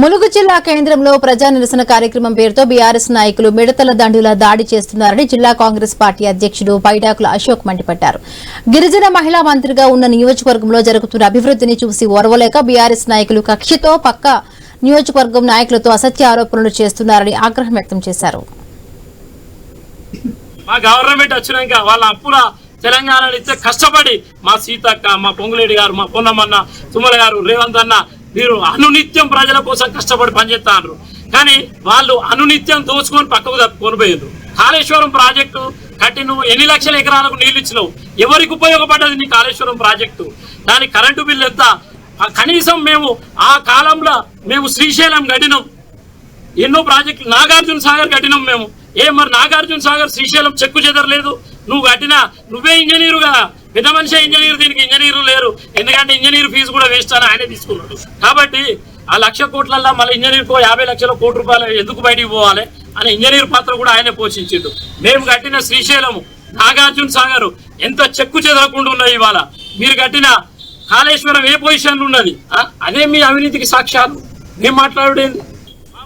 ములుగు జిల్లా కేంద్రంలో ప్రజా నిరసన కార్యక్రమం పేరుతో బీఆర్ఎస్ నాయకులు మిడతల దండులా దాడి చేస్తున్నారని జిల్లా కాంగ్రెస్ పార్టీ అధ్యక్షుడు పైడాకుల అశోక్ మండిపడ్డారు. గిరిజన మహిళా మంత్రిగా ఉన్న నియోజకవర్గంలో జరుగుతున్న అభివృద్ధిని చూసి ఓర్వలేక బీఆర్ఎస్ నాయకులు కక్షతో పక్క నియోజకవర్గం నాయకులతో అసత్య ఆరోపణలు చేస్తున్నారని ఆగ్రహం వ్యక్తం చేశారు. మా గవర్నమెంట్ వచ్చినాక వాళ్ళ అప్పుల తెలంగాణ ఇచ్చే కష్టపడి మా సీతక్క, మా పొంగులేడి గారు, మా పొన్నమన్న, తుమ్మల గారు, రేవంత్ అన్న వీరు అనునిత్యం ప్రజల కోసం కష్టపడి పనిచేస్తారు. కానీ వాళ్ళు అనునిత్యం దోచుకొని పక్కకు తప్పుకొని పోయారు. కాళేశ్వరం ప్రాజెక్టు కట్టి నువ్వు ఎన్ని లక్షల ఎకరాలకు నీళ్ళు ఇచ్చినావు? ఎవరికి ఉపయోగపడ్డది నీ కాళేశ్వరం ప్రాజెక్టు? దాని కరెంటు బిల్లు ఎంత? కనీసం మేము ఆ కాలంలో మేము శ్రీశైలం కట్టినాం, ఎన్నో ప్రాజెక్టులు, నాగార్జున సాగర్ కట్టినాం మేము. మరి నాగార్జున సాగర్ శ్రీశైలం చెక్కు చెదరలేదు. నువ్వు కట్టినా నువ్వే ఇంజనీరు కదా, పెద్ద మనిషి ఇంజనీరు, దీనికి ఇంజనీరు లేరు. ఎందుకంటే ఇంజనీర్ ఫీజు కూడా వేస్ట్ అని ఆయనే తీసుకున్నాడు. కాబట్టి ఆ 1,00,000 కోట్లల్లో మళ్ళీ ఇంజనీర్కో 50 లక్షల కోటి రూపాయలు ఎందుకు బయటికి పోవాలి అని ఇంజనీర్ పాత్ర కూడా ఆయనే పోషించిండు. మేము కట్టిన శ్రీశైలము, నాగార్జున సాగర్ ఎంత చెక్కు చెదరకుండా ఉన్నాయి. ఇవాళ మీరు కట్టిన కాళేశ్వరం ఏ పొజిషన్లో ఉన్నది? అదే మీ అవినీతికి సాక్ష్యాలు. మేము మాట్లాడేది